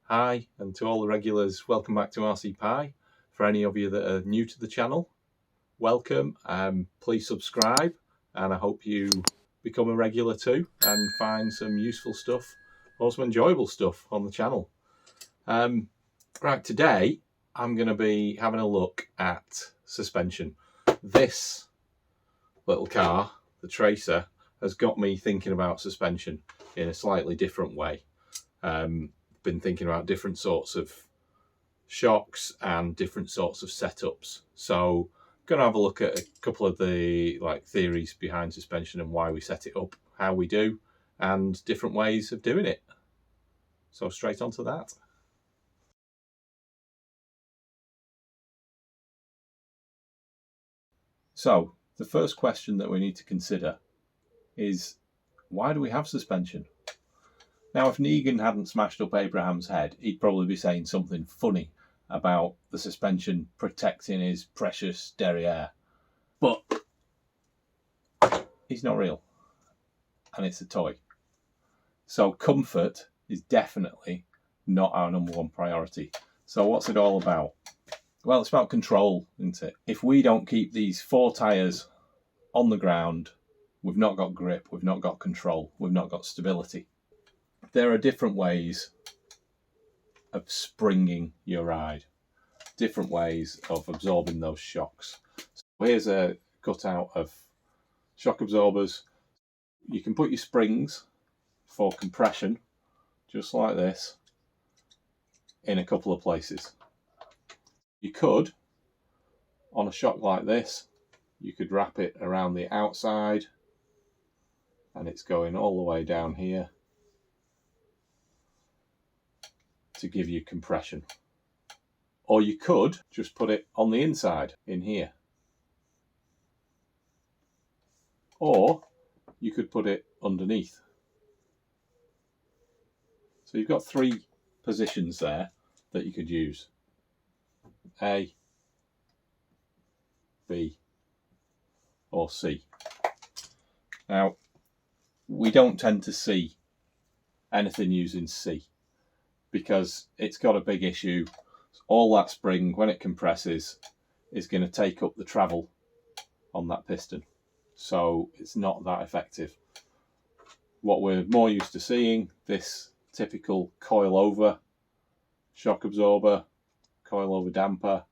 Hi, and to all the regulars, welcome back to RC Pie. For any of you that are new to the channel, welcome. Please subscribe, and I hope you become a regular too and find some useful stuff or some enjoyable stuff on the channel. Right, today I'm going to be having a look at suspension. This little car, the Tracer, has got me thinking about suspension in a slightly different way. Been thinking about different sorts of shocks and different sorts of setups. So I'm going to have a look at a couple of the theories behind suspension and why we set it up, how we do, and different ways of doing it. So straight on to that. So the first question that we need to consider is, why do we have suspension? Now, if Negan hadn't smashed up Abraham's head, he'd probably be saying something funny about the suspension protecting his precious derriere. But he's not real, and it's a toy. So comfort is definitely not our number one priority. So what's it all about? Well, it's about control, isn't it? If we don't keep these 4 tyres on the ground, we've not got grip, we've not got control, we've not got stability. There are different ways of springing your ride, different ways of absorbing those shocks. So here's a cutout of shock absorbers. You can put your springs for compression, just like this, in a couple of places. You could, on a shock like this, you could wrap it around the outside and it's going all the way down here to give you compression. Or you could just put it on the inside in here. Or you could put it underneath. So you've got 3 positions there that you could use. A, B, or C. Now, we don't tend to see anything using C because it's got a big issue. All that spring, when it compresses, is going to take up the travel on that piston. So it's not that effective. What we're more used to seeing, this typical coil over shock absorber, coil over damper,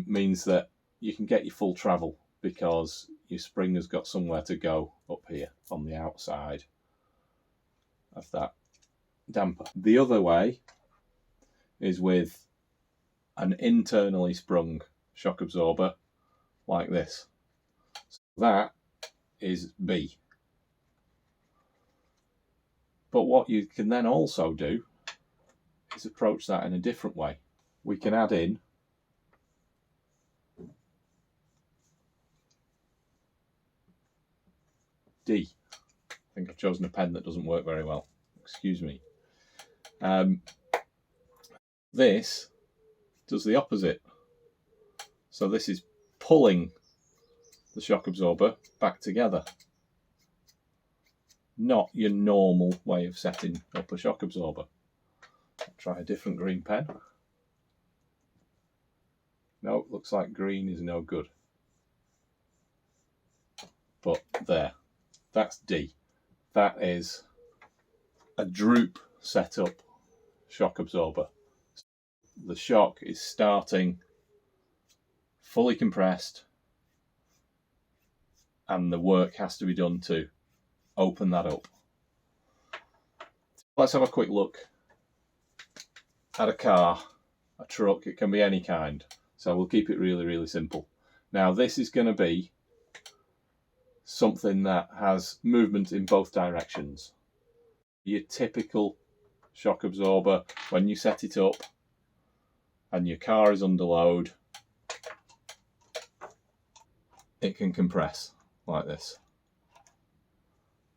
means that you can get your full travel because your spring has got somewhere to go up here on the outside of that damper. The other way is with an internally sprung shock absorber like this. So that is B. But what you can then also do is approach that in a different way. We can add in D. I think I've chosen a pen that doesn't work very well. Excuse me. This does the opposite. So this is pulling the shock absorber back together. Not your normal way of setting up a shock absorber. I'll try a different green pen. No, looks like green is no good. But there, that's D. That is a droop setup shock absorber. The shock is starting fully compressed and the work has to be done to open that up. Let's have a quick look at a car, a truck. It can be any kind, so we'll keep it really simple. Now this is going to be something that has movement in both directions. Your typical shock absorber, when you set it up and your car is under load, it can compress like this.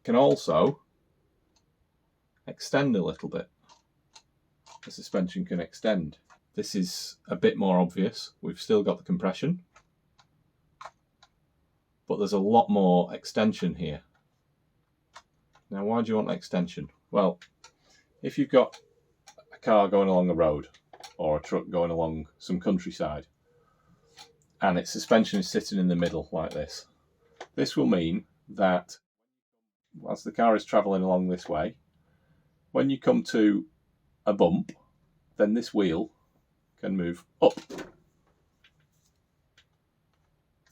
It can also extend a little bit. The suspension can extend. This is a bit more obvious. We've still got the compression, but there's a lot more extension here. Now, why do you want extension? Well, if you've got a car going along a road or a truck going along some countryside and its suspension is sitting in the middle like this. This will mean that as the car is travelling along this way, when you come to a bump, then this wheel can move up,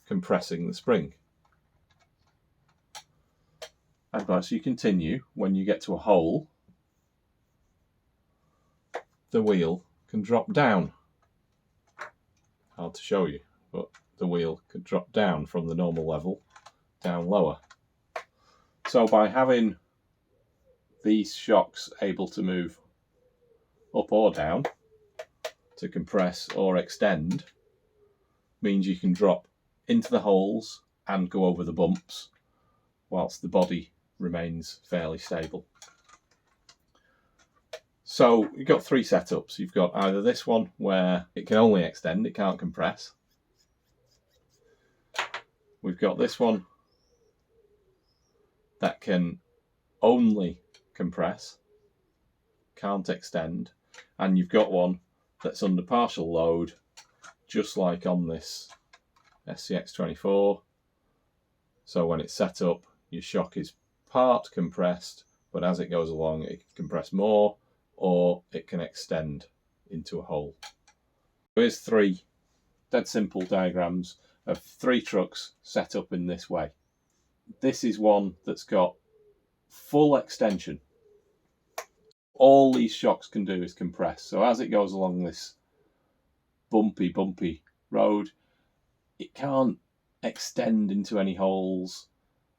compressing the spring. And as you continue, when you get to a hole, the wheel can drop down. Hard to show you, but the wheel could drop down from the normal level down lower. So by having these shocks able to move up or down to compress or extend means you can drop into the holes and go over the bumps whilst the body remains fairly stable. So you've got three setups. You've got either this one where it can only extend, it can't compress. We've got this one that can only compress, can't extend, and you've got one that's under partial load, just like on this SCX24. So when it's set up, your shock is part compressed, but as it goes along, it can compress more, or it can extend into a hole. Here's three dead simple diagrams of three trucks set up in this way. This is one that's got full extension. All these shocks can do is compress. So as it goes along this bumpy road, it can't extend into any holes,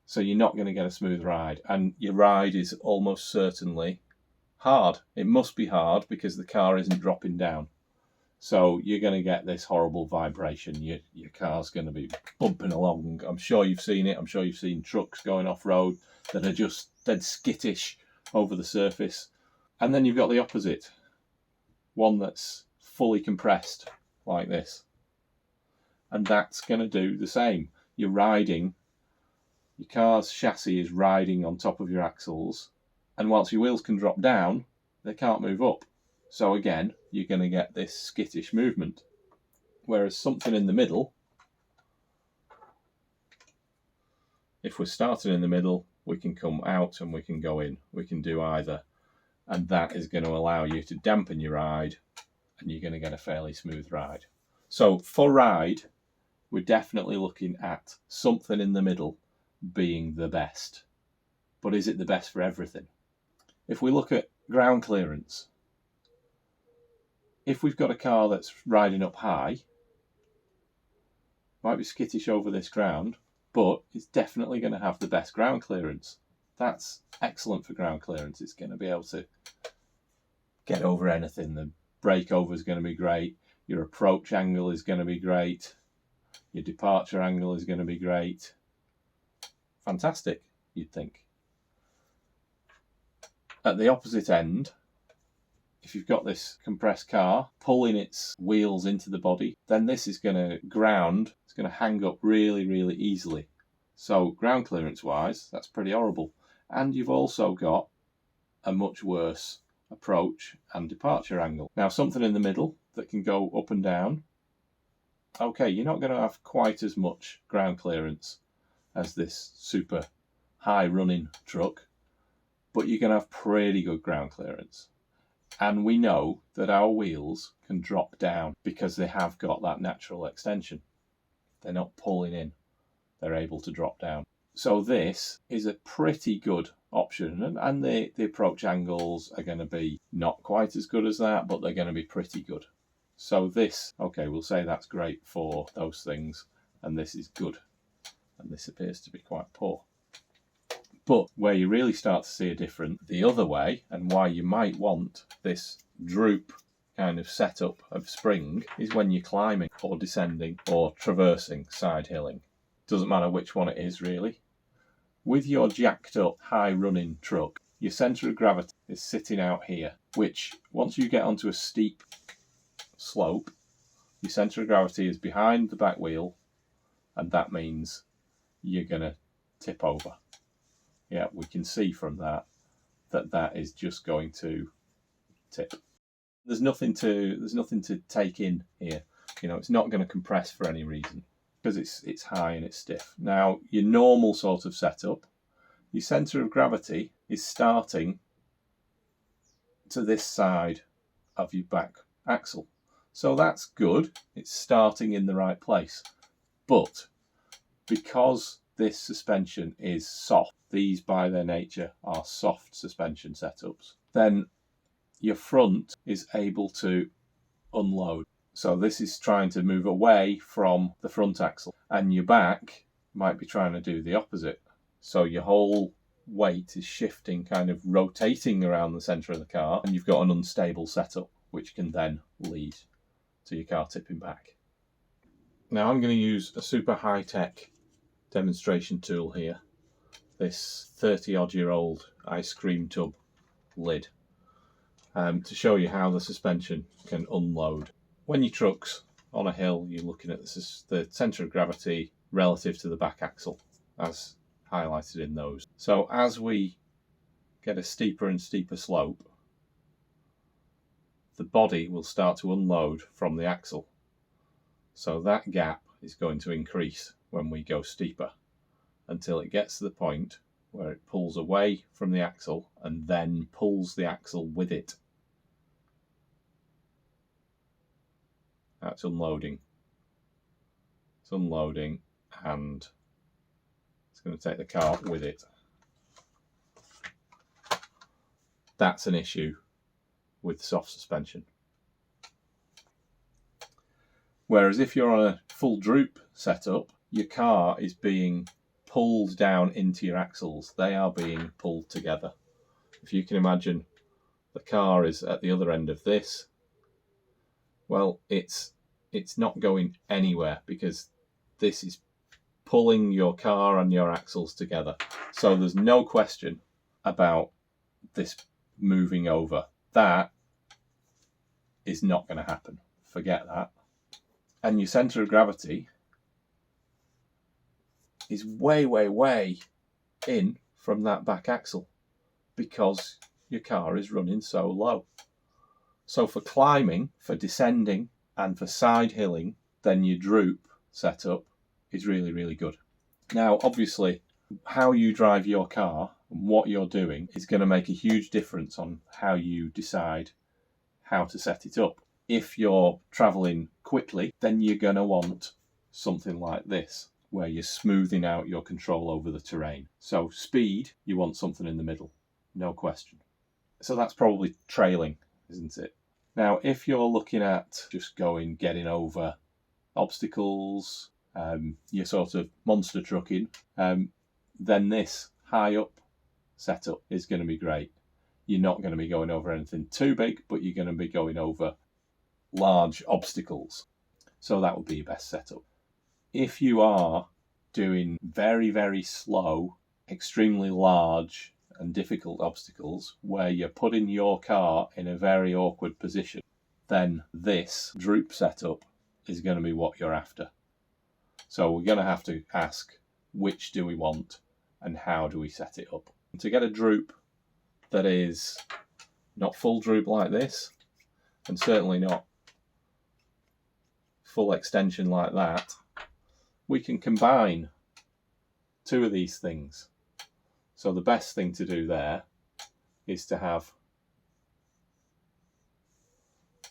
so you're not going to get a smooth ride. And your ride is almost certainly hard. It must be hard because the car isn't dropping down. So you're going to get this horrible vibration. Your car's going to be bumping along. I'm sure you've seen it. I'm sure you've seen trucks going off-road that are just dead skittish over the surface. And then you've got the opposite. One that's fully compressed like this. And that's going to do the same. You're riding, your car's chassis is riding on top of your axles. And whilst your wheels can drop down, they can't move up. So again, you're going to get this skittish movement. Whereas something in the middle, if we're starting in the middle, we can come out and we can go in. We can do either. And that is going to allow you to dampen your ride and you're going to get a fairly smooth ride. So for ride, we're definitely looking at something in the middle being the best. But is it the best for everything? If we look at ground clearance, if we've got a car that's riding up high, might be skittish over this ground, but it's definitely going to have the best ground clearance. That's excellent for ground clearance. It's going to be able to get over anything. The breakover is going to be great. Your approach angle is going to be great. Your departure angle is going to be great. Fantastic, you'd think. At the opposite end, if you've got this compressed car pulling its wheels into the body, then this is going to ground, it's going to hang up really, really easily. So ground clearance wise, that's pretty horrible. And you've also got a much worse approach and departure angle. Now something in the middle that can go up and down. Okay, you're not going to have quite as much ground clearance as this super high running truck, but you're going to have pretty good ground clearance. And we know that our wheels can drop down because they have got that natural extension. They're not pulling in, they're able to drop down. So this is a pretty good option, and the approach angles are going to be not quite as good as that, but they're going to be pretty good. So this, okay, we'll say that's great for those things, and this is good, and this appears to be quite poor. But where you really start to see a difference the other way, and why you might want this droop kind of setup of spring, is when you're climbing or descending or traversing side hilling. Doesn't matter which one it is really. With your jacked up high running truck, your centre of gravity is sitting out here, which once you get onto a steep slope, your centre of gravity is behind the back wheel, and that means you're going to tip over. Yeah, we can see from that that is just going to tip. There's nothing to take in here. You know, it's not going to compress for any reason because it's high and it's stiff. Now, your normal sort of setup, your centre of gravity is starting to this side of your back axle. So that's good. It's starting in the right place. But because this suspension is soft, these by their nature are soft suspension setups, then your front is able to unload. So this is trying to move away from the front axle, and your back might be trying to do the opposite. So your whole weight is shifting, kind of rotating around the centre of the car, and you've got an unstable setup, which can then lead to your car tipping back. Now I'm going to use a super high-tech demonstration tool here, this 30-odd-year-old ice cream tub lid, to show you how the suspension can unload. When your truck's on a hill, you're looking at the centre of gravity relative to the back axle, as highlighted in those. So as we get a steeper and steeper slope, the body will start to unload from the axle. So that gap is going to increase when we go steeper until it gets to the point where it pulls away from the axle and then pulls the axle with it. That's unloading. It's unloading and it's going to take the car with it. That's an issue with soft suspension. Whereas if you're on a full droop setup, your car is being pulled down into your axles. They are being pulled together. If you can imagine the car is at the other end of this, well, it's not going anywhere because this is pulling your car and your axles together. So there's no question about this moving over. That is not going to happen. Forget that. And your centre of gravity is way, way, way in from that back axle because your car is running so low. So for climbing, for descending, and for side hilling, then your droop setup is really, really good. Now, obviously, how you drive your car and what you're doing is going to make a huge difference on how you decide how to set it up. If you're travelling quickly, then you're going to want something like this, where you're smoothing out your control over the terrain. So speed, you want something in the middle, no question. So that's probably trailing, isn't it? Now, if you're looking at just getting over obstacles, you're sort of monster trucking, then this high up setup is going to be great. You're not going to be going over anything too big, but you're going to be going over large obstacles. So that would be your best setup. If you are doing very, very slow, extremely large and difficult obstacles where you're putting your car in a very awkward position, then this droop setup is going to be what you're after. So we're going to have to ask, which do we want and how do we set it up? To get a droop that is not full droop like this, and certainly not full extension like that, we can combine two of these things. So the best thing to do there is to have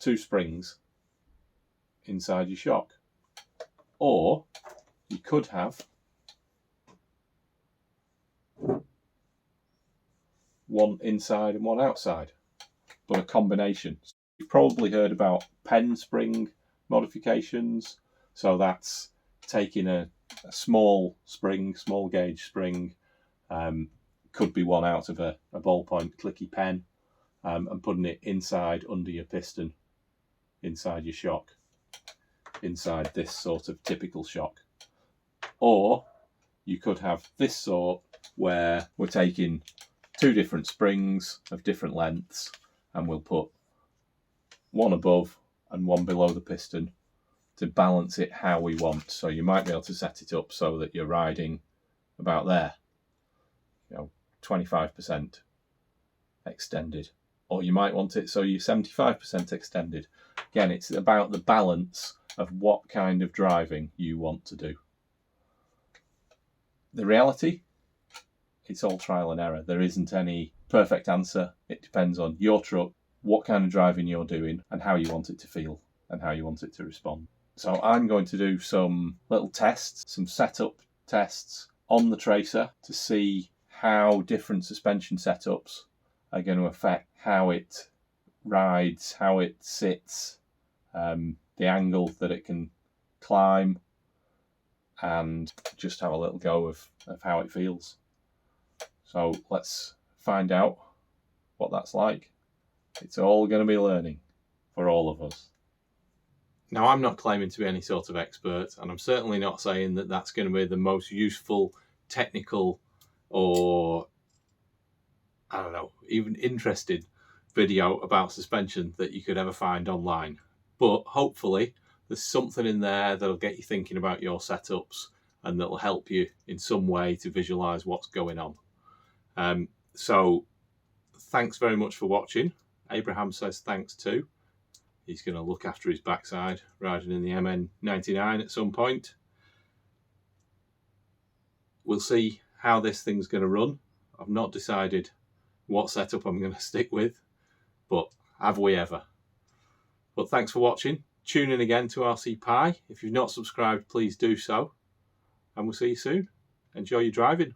two springs inside your shock. Or you could have one inside and one outside, but a combination. You've probably heard about pen spring modifications. So that's taking a small spring, small gauge spring, could be one out of a ballpoint clicky pen, and putting it inside under your piston, inside your shock, inside this sort of typical shock. Or you could have this sort where we're taking two different springs of different lengths and we'll put one above and one below the piston to balance it how we want. So you might be able to set it up so that you're riding about there, 25% extended or you might want it so you're 75% extended. Again, it's about the balance of what kind of driving you want to do. The reality, it's all trial and error. There isn't any perfect answer. It depends on your truck, what kind of driving you're doing, and how you want it to feel and how you want it to respond. So I'm going to do some little tests, some setup tests on the Tracer to see how different suspension setups are going to affect how it rides, how it sits, the angle that it can climb, and just have a little go of how it feels. So let's find out what that's like. It's all going to be learning for all of us. Now, I'm not claiming to be any sort of expert, and I'm certainly not saying that that's going to be the most useful, technical, or, I don't know, even interesting video about suspension that you could ever find online. But hopefully there's something in there that'll get you thinking about your setups and that'll help you in some way to visualize what's going on. So thanks very much for watching. Abraham says thanks too. He's going to look after his backside riding in the MN99 at some point. We'll see how this thing's going to run. I've not decided what setup I'm going to stick with, but have we ever? But thanks for watching. Tune in again to RC Pi. If you've not subscribed, please do so. And we'll see you soon. Enjoy your driving.